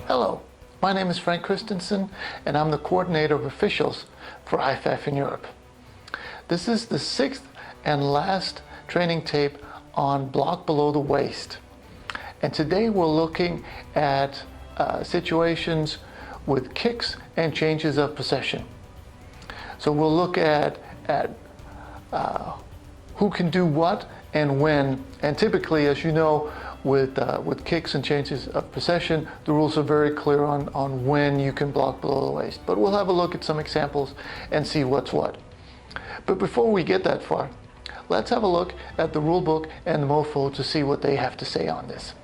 Hello, my name is Frank Christensen and I'm the coordinator of officials for IFAF in Europe. This is the 6th and last training tape on block below the waist. And today we're looking at situations with kicks and changes of possession. So we'll look at who can do what and when. And typically, as you know, with kicks and changes of possession, the rules are very clear on when you can block below the waist. But we'll have a look at some examples and see what's what. But before we get that far, let's have a look at the rule book and the MOFO to see what they have to say on this.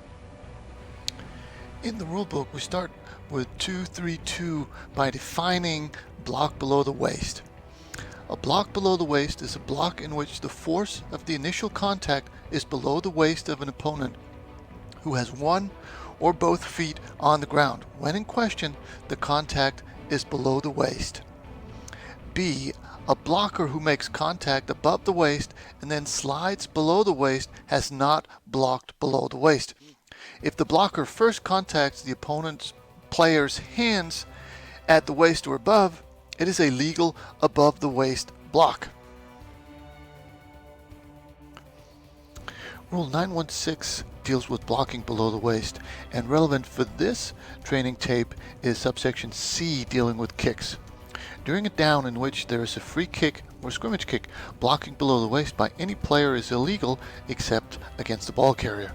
In the rule book, we start with 232 by defining block below the waist. A block below the waist is a block in which the force of the initial contact is below the waist of an opponent who has one or both feet on the ground. When in question, the contact is below the waist. B. A blocker who makes contact above the waist and then slides below the waist has not blocked below the waist. If the blocker first contacts the opponent's player's hands at the waist or above, it is a legal above the waist block. Rule 916 deals with blocking below the waist, and relevant for this training tape is subsection C, dealing with kicks. During a down in which there is a free kick or scrimmage kick, blocking below the waist by any player is illegal except against the ball carrier.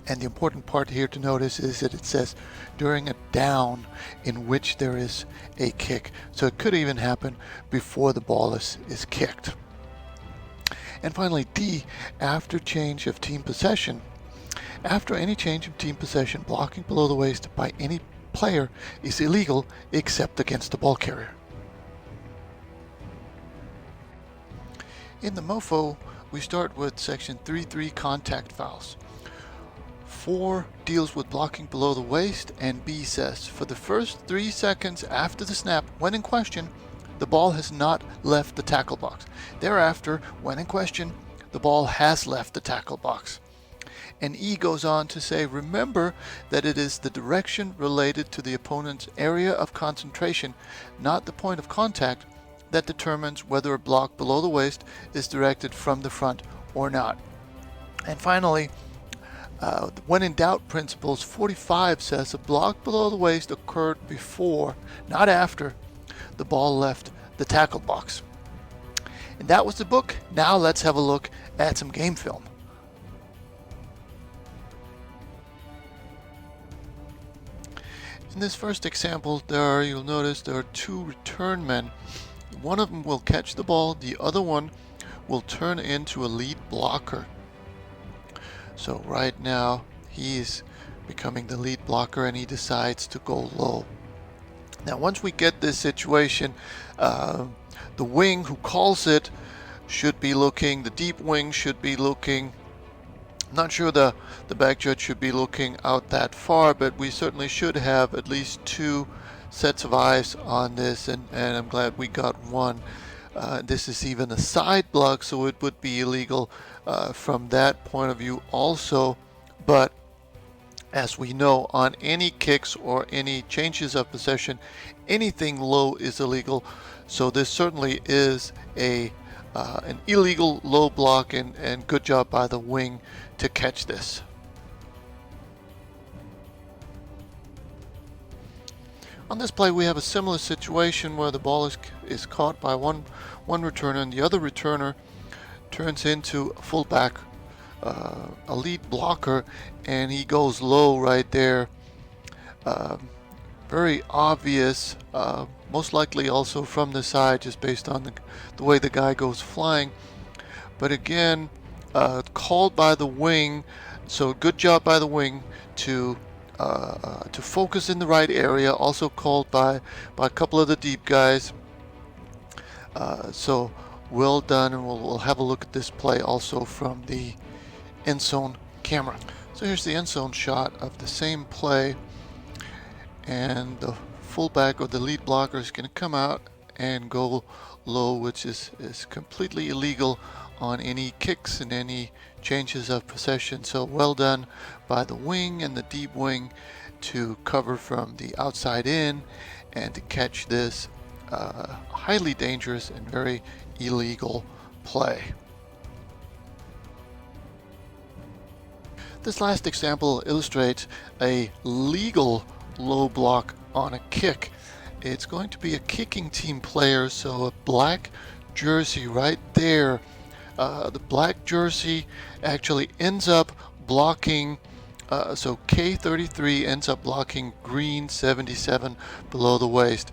And the important part here to notice is that it says during a down in which there is a kick. So it could even happen before the ball is kicked. And finally, D, after change of team possession. After any change of team possession, blocking below the waist by any player is illegal except against the ball carrier. In the MOFO, we start with section 3.3 contact fouls. 4 deals with blocking below the waist, and B says for the first 3 seconds after the snap, when in question, the ball has not left the tackle box. Thereafter, when in question, the ball has left the tackle box. And E goes on to say, remember that it is the direction related to the opponent's area of concentration, not the point of contact, that determines whether a block below the waist is directed from the front or not. And finally, when in doubt principles 45 says a block below the waist occurred before, not after, the ball left the tackle box. And that was the book. Now let's have a look at some game film. In this first example, you'll notice there are 2 return men. One of them will catch the ball, the other one will turn into a lead blocker. So right now he's becoming the lead blocker and he decides to go low. Now once we get this situation, the wing who calls it should be looking, the deep wing should be looking, I'm not sure the back judge should be looking out that far, but we certainly should have at least 2 sets of eyes on this, and I'm glad we got one. This is even a side block, so it would be illegal from that point of view also. But as we know, on any kicks or any changes of possession, anything low is illegal. So this certainly is an illegal low block, and good job by the wing to catch this. On this play, we have a similar situation where the ball is caught by one returner, and the other returner turns into a fullback, a lead blocker, and he goes low right there. Very obvious, most likely also from the side, just based on the way the guy goes flying. But again, called by the wing, so good job by the wing to focus in the right area, also called by a couple of the deep guys. So well done, and we'll have a look at this play also from the end zone camera. So here's the end zone shot of the same play, and the fullback or the lead blocker is going to come out and go low, which is completely illegal on any kicks and any changes of possession. So well done by the wing and the deep wing, to cover from the outside in and to catch this highly dangerous and very illegal play. This last example illustrates a legal low block on a kick. It's going to be a kicking team player, so a black jersey right there. The black jersey actually ends up blocking, so K33 ends up blocking green 77 below the waist.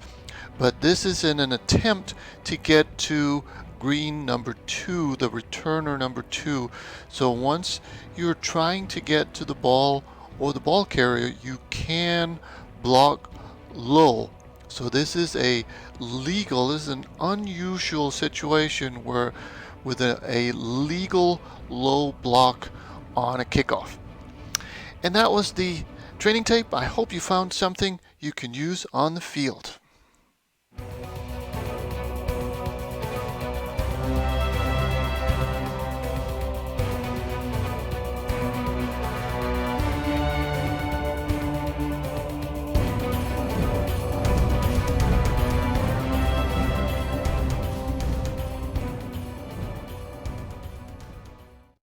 But this is in an attempt to get to green number 2, the returner number 2. So once you're trying to get to the ball or the ball carrier, you can block low. So this is a legal, this is an unusual situation where with a legal low block on a kickoff. And that was the training tape. I hope you found something you can use on the field.